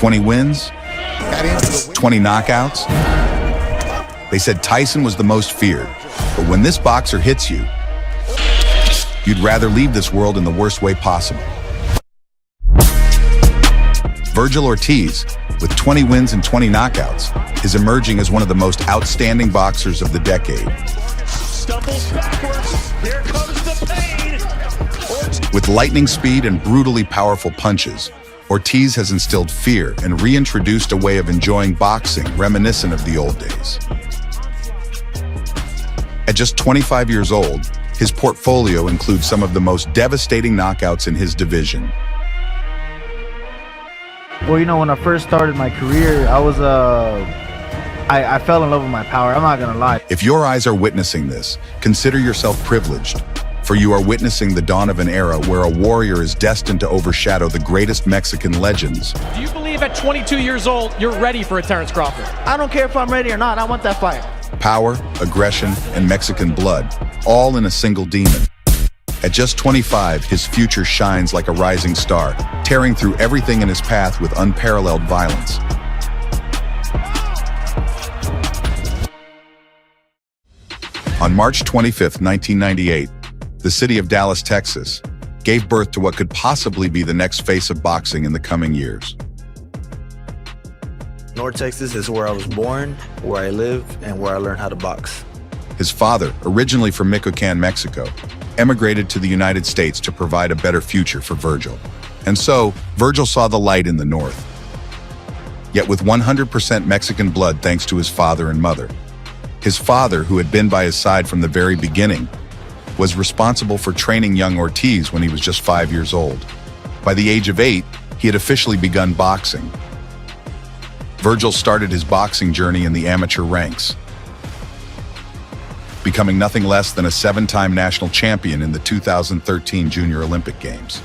20 wins, 20 knockouts. They said Tyson was the most feared, but when this boxer hits you, you'd rather leave this world in the worst way possible. Vergil Ortiz, with 20 wins and 20 knockouts, is emerging as one of the most outstanding boxers of the decade. Stumbles backwards. Here comes the pain. With lightning speed and brutally powerful punches, Ortiz has instilled fear and reintroduced a way of enjoying boxing reminiscent of the old days. At just 25 years old, his portfolio includes some of the most devastating knockouts in his division. Well, you know, when I first started my career, I fell in love with my power. I'm not gonna lie. If your eyes are witnessing this, consider yourself privileged, for you are witnessing the dawn of an era where a warrior is destined to overshadow the greatest Mexican legends. Do you believe at 22 years old, you're ready for a Terrence Crawford? I don't care if I'm ready or not. I want that fight. Power, aggression, and Mexican blood, all in a single demon. At just 25, his future shines like a rising star, tearing through everything in his path with unparalleled violence. On March 25, 1998, the city of Dallas, Texas, gave birth to what could possibly be the next face of boxing in the coming years. North Texas is where I was born, where I live, and where I learned how to box. His father, originally from Michoacan, Mexico, emigrated to the United States to provide a better future for Vergil. And so, Vergil saw the light in the North. Yet with 100% Mexican blood thanks to his father and mother. His father, who had been by his side from the very beginning, was responsible for training young Ortiz when he was just 5 years old. By the age of 8, he had officially begun boxing. Vergil started his boxing journey in the amateur ranks, becoming nothing less than a 7-time national champion in the 2013 Junior Olympic Games.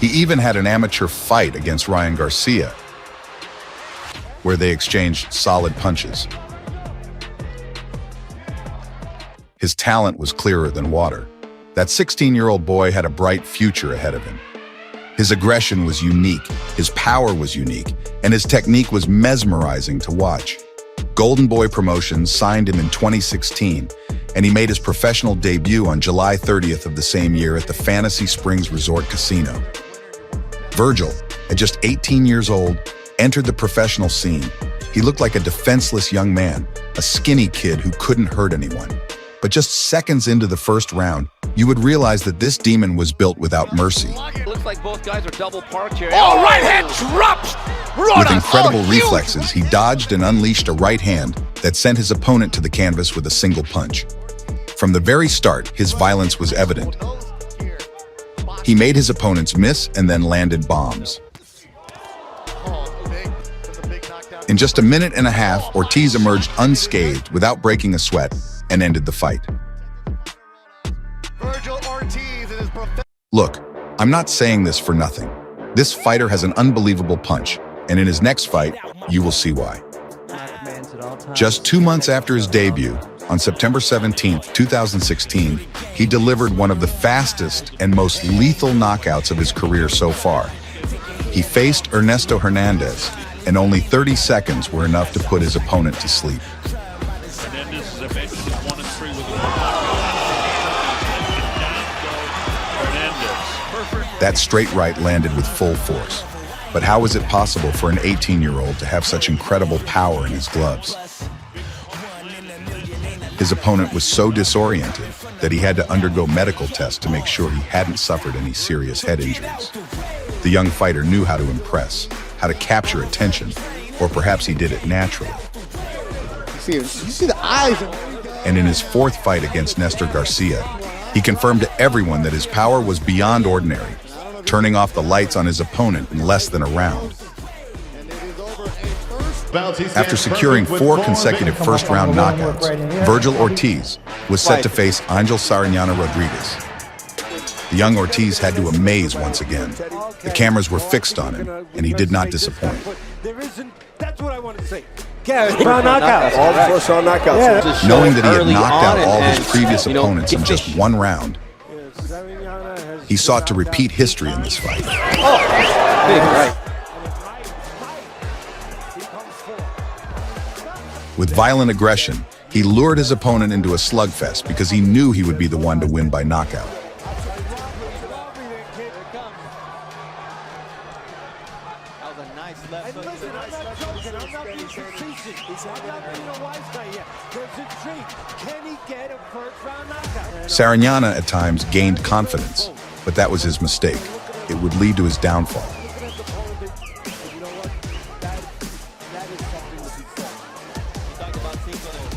He even had an amateur fight against Ryan Garcia, where they exchanged solid punches. His talent was clearer than water. That 16-year-old boy had a bright future ahead of him. His aggression was unique, his power was unique, and his technique was mesmerizing to watch. Golden Boy Promotions signed him in 2016, and he made his professional debut on July 30th of the same year at the Fantasy Springs Resort Casino. Vergil, at just 18 years old, entered the professional scene. He looked like a defenseless young man, a skinny kid who couldn't hurt anyone. But just seconds into the first round, you would realize that this demon was built without mercy. Looks like both guys are double parked here. Oh, right hand drops! With incredible reflexes, he dodged and unleashed a right hand that sent his opponent to the canvas with a single punch. From the very start, his violence was evident. He made his opponents miss and then landed bombs. In just a minute and a half, Ortiz emerged unscathed without breaking a sweat and ended the fight. Vergil Ortiz and his Look, I'm not saying this for nothing. This fighter has an unbelievable punch, and in his next fight, you will see why. Just 2 months after his debut, on September 17, 2016, he delivered one of the fastest and most lethal knockouts of his career so far. He faced Ernesto Hernandez, and only 30 seconds were enough to put his opponent to sleep. That straight right landed with full force. But how was it possible for an 18-year-old to have such incredible power in his gloves? His opponent was so disoriented that he had to undergo medical tests to make sure he hadn't suffered any serious head injuries. The young fighter knew how to impress, how to capture attention, or perhaps he did it naturally. You see the eyes. And in his fourth fight against Nestor Garcia, he confirmed to everyone that his power was beyond ordinary, turning off the lights on his opponent in less than a round. After securing 4 consecutive first-round knockouts, Vergil Ortiz was set to face Angel Sariñana Rodriguez. The young Ortiz had to amaze once again. The cameras were fixed on him, and he did not disappoint. That's what I want to say. round knockouts. All the first round knockouts. Yeah. Knowing that he had Early knocked out on all and, his previous you know, opponents in get just one round, he sought to repeat history in this fight. Big right. With violent aggression, he lured his opponent into a slugfest because he knew he would be the one to win by knockout. Sariñana at times gained confidence, but that was his mistake. It would lead to his downfall.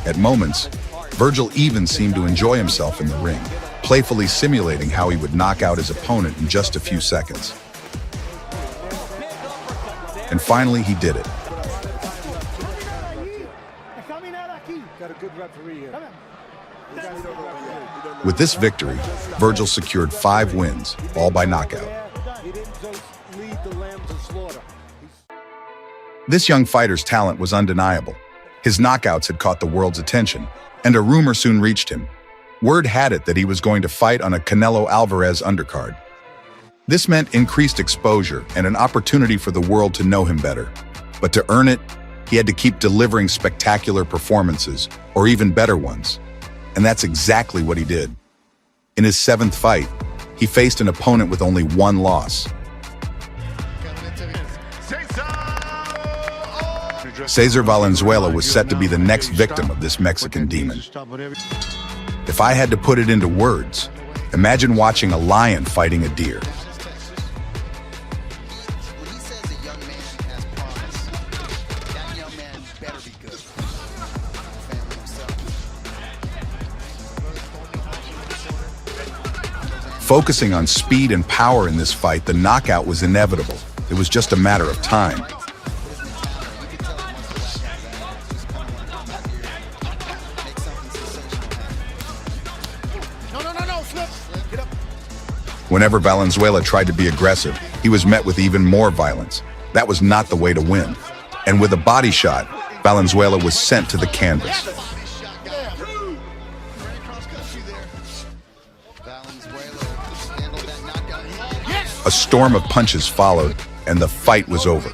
At moments, Vergil even seemed to enjoy himself in the ring, playfully simulating how he would knock out his opponent in just a few seconds. And finally, he did it. With this victory, Vergil secured 5 wins, all by knockout. This young fighter's talent was undeniable. His knockouts had caught the world's attention, and a rumor soon reached him. Word had it that he was going to fight on a Canelo Alvarez undercard. This meant increased exposure and an opportunity for the world to know him better. But to earn it, he had to keep delivering spectacular performances, or even better ones. And that's exactly what he did. In his 7th fight, he faced an opponent with only 1 loss. Cesar Valenzuela was set to be the next victim of this Mexican demon. If I had to put it into words, imagine watching a lion fighting a deer. Focusing on speed and power in this fight, the knockout was inevitable. It was just a matter of time. Whenever Valenzuela tried to be aggressive, he was met with even more violence. That was not the way to win. And with a body shot, Valenzuela was sent to the canvas. A storm of punches followed, and the fight was over.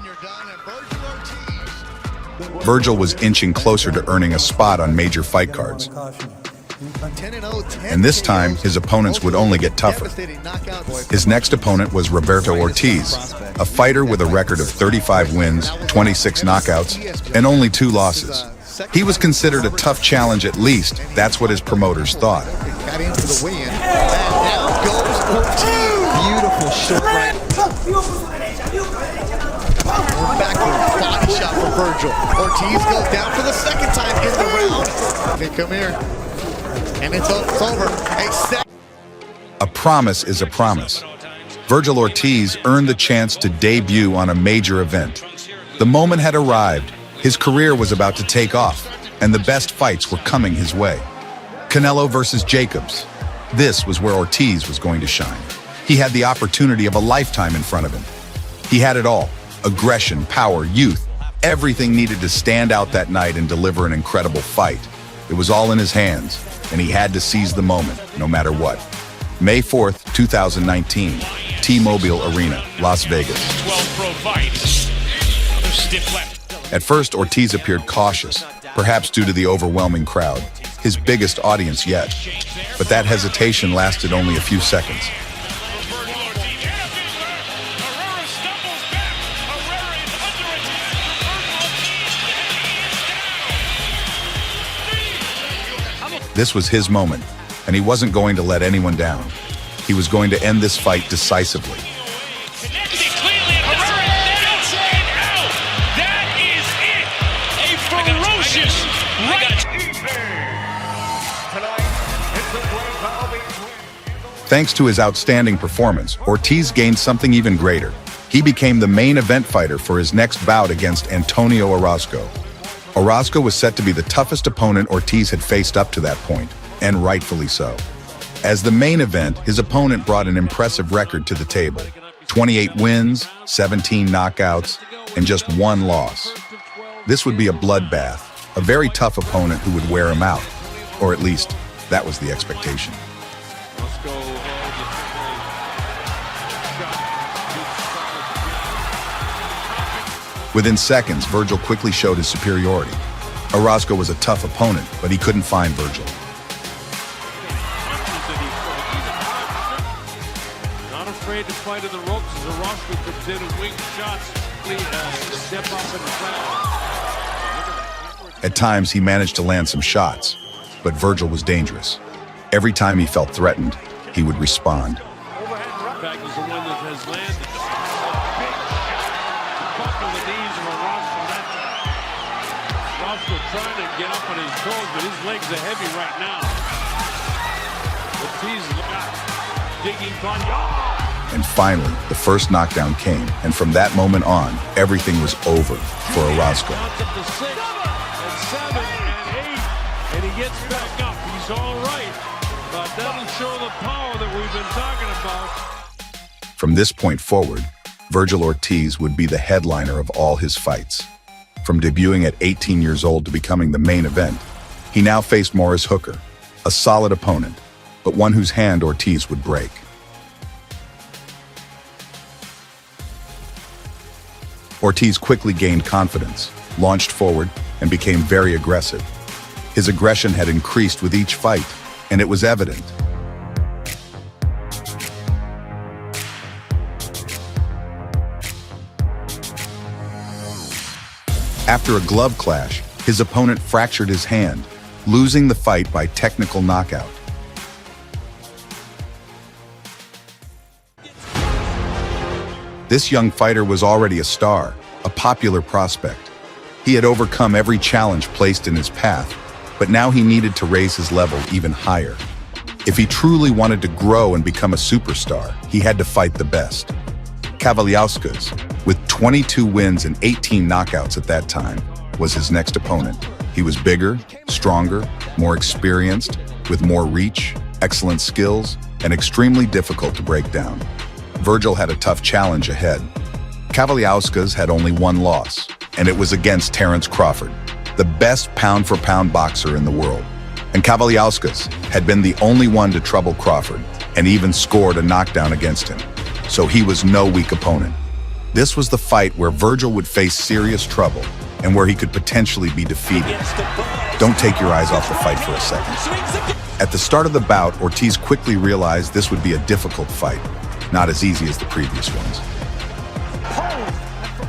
Vergil was inching closer to earning a spot on major fight cards. And this time, his opponents would only get tougher. His next opponent was Vergil Ortiz, a fighter with a record of 35 wins, 26 knockouts, and only 2 losses. He was considered a tough challenge, at least. That's what his promoters thought. Got into the weigh-in. And down goes Ortiz. Beautiful short right. Backward body shot for Vergil. Ortiz goes down for the 2nd time in the round. They come here. And it's over. A promise is a promise. Vergil Ortiz earned the chance to debut on a major event. The moment had arrived. His career was about to take off, and the best fights were coming his way. Canelo versus Jacobs. This was where Ortiz was going to shine. He had the opportunity of a lifetime in front of him. He had it all: aggression, power, youth. Everything needed to stand out that night and deliver an incredible fight. It was all in his hands, and he had to seize the moment, no matter what. May 4th, 2019, T-Mobile Arena, Las Vegas. 12 pro fights. Stiff left. At first, Ortiz appeared cautious, perhaps due to the overwhelming crowd, his biggest audience yet. But that hesitation lasted only a few seconds. This was his moment, and he wasn't going to let anyone down. He was going to end this fight decisively. Thanks to his outstanding performance, Ortiz gained something even greater. He became the main event fighter for his next bout against Antonio Orozco. Orozco was set to be the toughest opponent Ortiz had faced up to that point, and rightfully so. As the main event, his opponent brought an impressive record to the table: 28 wins, 17 knockouts, and just 1 loss. This would be a bloodbath, a very tough opponent who would wear him out. Or at least, that was the expectation. Within seconds, Vergil quickly showed his superiority. Orozco was a tough opponent, but he couldn't find Vergil. Not afraid to fight in the ropes as Orozco comes in and wing shots. Step up in the ground. At times, he managed to land some shots, but Vergil was dangerous. Every time he felt threatened, he would respond. Overhead right back is the one that has landed. Buckle the knees of Orozco that time. Orozco trying to get up on his toes, but his legs are heavy right now. Ortiz digging on. And finally, the first knockdown came, and from that moment on, everything was over for Orozco. Counts up to 6 and 7 and 8, and he gets back up. He's all right, but that'll show the power that we've been talking about. From this point forward, Vergil Ortiz would be the headliner of all his fights. From debuting at 18 years old to becoming the main event, he now faced Morris Hooker, a solid opponent, but one whose hand Ortiz would break. Ortiz quickly gained confidence, launched forward, and became very aggressive. His aggression had increased with each fight, and it was evident. After a glove clash, his opponent fractured his hand, losing the fight by technical knockout. This young fighter was already a star, a popular prospect. He had overcome every challenge placed in his path, but now he needed to raise his level even higher. If he truly wanted to grow and become a superstar, he had to fight the best. Kavaliauskas, with 22 wins and 18 knockouts at that time, was his next opponent. He was bigger, stronger, more experienced, with more reach, excellent skills, and extremely difficult to break down. Vergil had a tough challenge ahead. Kavaliauskas had only one loss, and it was against Terence Crawford, the best pound-for-pound boxer in the world. And Kavaliauskas had been the only one to trouble Crawford, and even scored a knockdown against him. So he was no weak opponent. This was the fight where Vergil would face serious trouble, and where he could potentially be defeated. Don't take your eyes off the fight for a second. At the start of the bout, Ortiz quickly realized this would be a difficult fight, not as easy as the previous ones.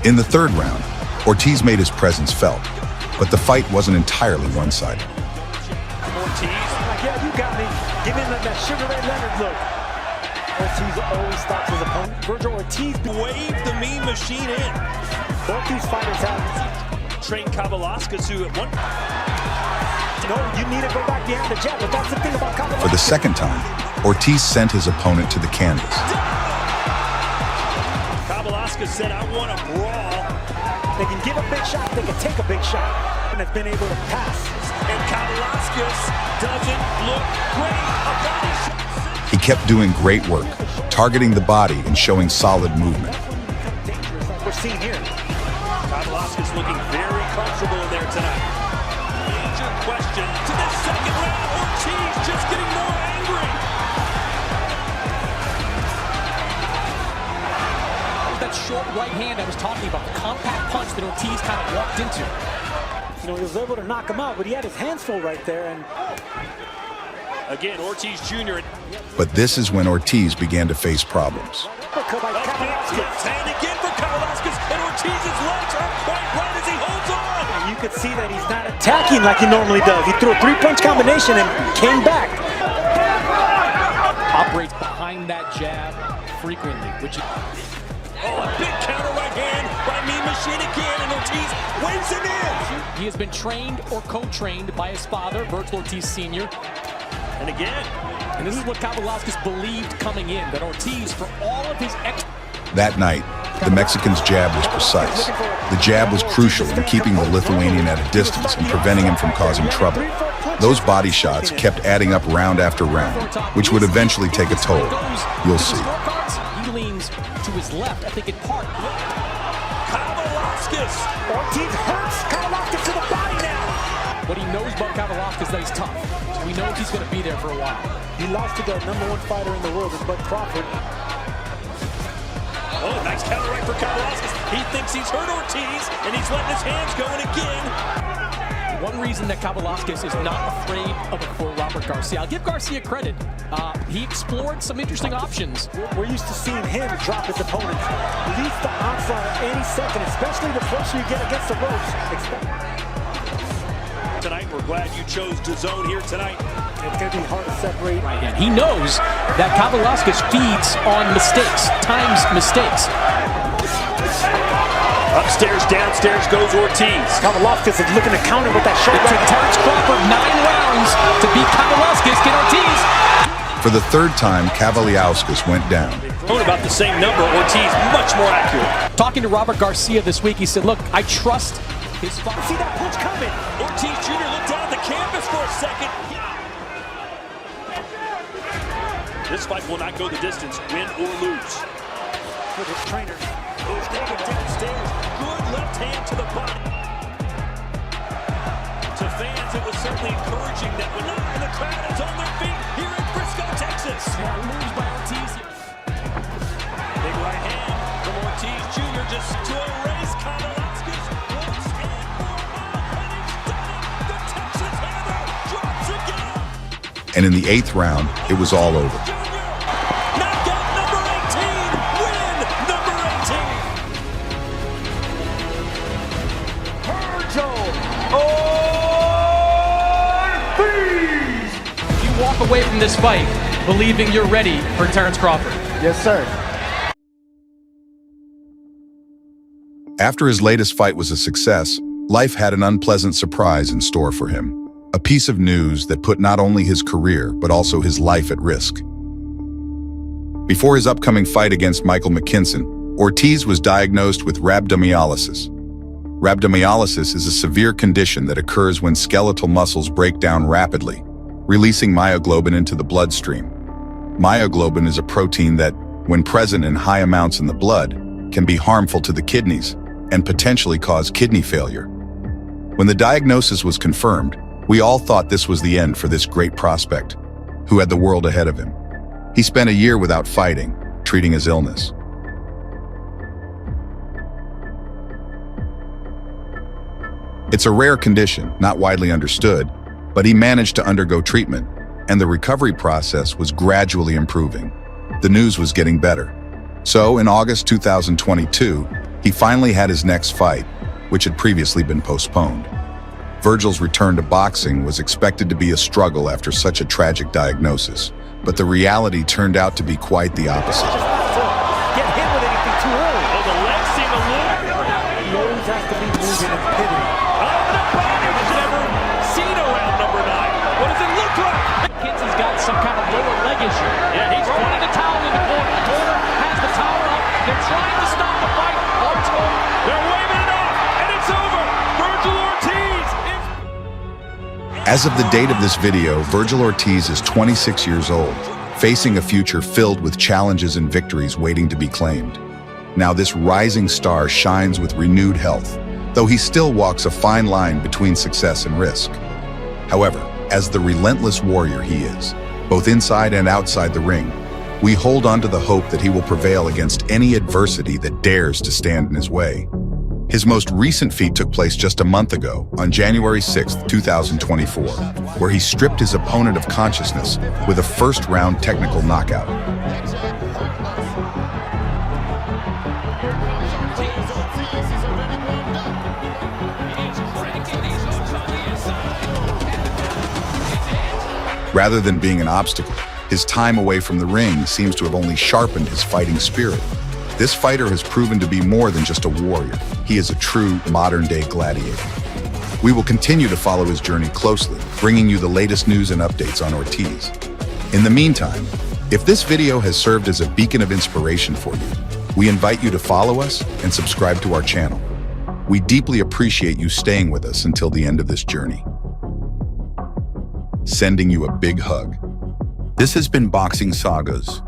In the third round, Ortiz made his presence felt, but the fight wasn't entirely one-sided. Ortiz, yeah, you got me. Give him that Sugar Ray Leonard look. Ortiz always stops his opponent. Vergil Ortiz waved the mean machine in. Both these fighters have trained Kavaliauskas, who at one. No, you need to go back behind the jab, but that's the thing about Kavaliauskas. For the second time, Ortiz sent his opponent to the canvas. Kavaliauskas said, I want a brawl. They can give a big shot, they can take a big shot, and have been able to pass. And Kavaliauskas doesn't look great. A body shot. He kept doing great work, targeting the body and showing solid movement. Dangerous like we're seeing here. Kavaliauskas looking very comfortable in there tonight. Major question to the second round. Ortiz just getting more angry. That short right hand I was talking about, the compact punch that Ortiz kind of walked into. You know, he was able to knock him out, but he had his hands full right there. And again, Ortiz Jr. But this is when Ortiz began to face problems. And again for Kavaliauskas, and Ortiz's legs are quite right as he holds on. And you could see that he's not attacking like he normally does. He threw a three-punch combination and came back. Operates behind that jab frequently, which is... Oh, a big counter right hand by Mean Machine again, and Ortiz waves him in. He has been trained or co-trained by his father, Vergil Ortiz Sr. And again. And this is what Kavaliauskas believed coming in, that Ortiz, for all of his That night, the Mexican's jab was precise. The jab was crucial in keeping the Lithuanian at a distance and preventing him from causing trouble. Those body shots kept adding up round after round, which would eventually take a toll. You'll see. He leans to his left, I think in part. Kavaliauskas. Ortiz hurts Kavaliauskas to the body now. What he knows about Kavaliauskas is that he's tough. So we know he's going to be there for a while. He lost to the #1 fighter in the world, Bud Crawford. Oh, nice counter right for Kavaliauskas. He thinks he's hurt Ortiz, and he's letting his hands go in again. One reason that Kavaliauskas is not afraid of it for Robert Garcia. I'll give Garcia credit. He explored some interesting options. We're used to seeing him drop his opponents. Leads the onslaught at any second, especially the pressure you get against the ropes. Tonight, we're glad you chose DAZN here tonight. It's going to be hard to separate. Right hand. He knows that Kavaliauskas feeds on mistakes, times mistakes. Upstairs, downstairs goes Ortiz. Kavaliauskas is looking to counter with that short It took right. Terrence Crawford 9 rounds to beat Kavaliauskas. Get Ortiz. For the third time, Kavaliauskas went down. About the same number, Ortiz much more accurate. Talking to Robert Garcia this week, he said, look, I trust his fight. See that punch coming. Ortiz Jr. looked down the canvas for a second. This fight will not go the distance, win or lose. For his trainer. Goes downstairs. Good left hand to the body. To fans, it was certainly encouraging that when the crowd is on their feet here in Frisco, Texas. Moves by Ortiz. Big right hand from Ortiz Jr. just to erase Kavaliauskas. Once and for all, and he's done it. The Texas Hammer drops again. And in the 8th round, it was all over. Knockout number 18. Win number 18. Vergil Ortiz. You walk away from this fight believing you're ready for Terrence Crawford. Yes, sir. After his latest fight was a success, life had an unpleasant surprise in store for him. A piece of news that put not only his career, but also his life at risk. Before his upcoming fight against Michael McKinson, Ortiz was diagnosed with rhabdomyolysis. Rhabdomyolysis is a severe condition that occurs when skeletal muscles break down rapidly, releasing myoglobin into the bloodstream. Myoglobin is a protein that, when present in high amounts in the blood, can be harmful to the kidneys and potentially cause kidney failure. When the diagnosis was confirmed, we all thought this was the end for this great prospect, who had the world ahead of him. He spent a year without fighting, treating his illness. It's a rare condition, not widely understood, but he managed to undergo treatment, and the recovery process was gradually improving. The news was getting better. So, in August 2022, he finally had his next fight, which had previously been postponed. Vergil's return to boxing was expected to be a struggle after such a tragic diagnosis, but the reality turned out to be quite the opposite. Get hit with anything too early. Oh, the legs seem a little... He always has to be moving and pivoting. Never seen around number 9. What does it look like? McKinson's got some kind of lower leg issue. Yeah, he's pointing the towel in the corner. The corner has the towel up. They're trying to stop the fight. They're waving it off, and it's over. Vergil Ortiz is... As of the date of this video, Vergil Ortiz is 26 years old, facing a future filled with challenges and victories waiting to be claimed. Now this rising star shines with renewed health, though he still walks a fine line between success and risk. However, as the relentless warrior he is, both inside and outside the ring, we hold on to the hope that he will prevail against any adversity that dares to stand in his way. His most recent feat took place just a month ago, on January 6, 2024, where he stripped his opponent of consciousness with a first-round technical knockout. Rather than being an obstacle, his time away from the ring seems to have only sharpened his fighting spirit. This fighter has proven to be more than just a warrior. He is a true modern-day gladiator. We will continue to follow his journey closely, bringing you the latest news and updates on Ortiz. In the meantime, if this video has served as a beacon of inspiration for you, we invite you to follow us and subscribe to our channel. We deeply appreciate you staying with us until the end of this journey. Sending you a big hug. This has been Boxing Sagas.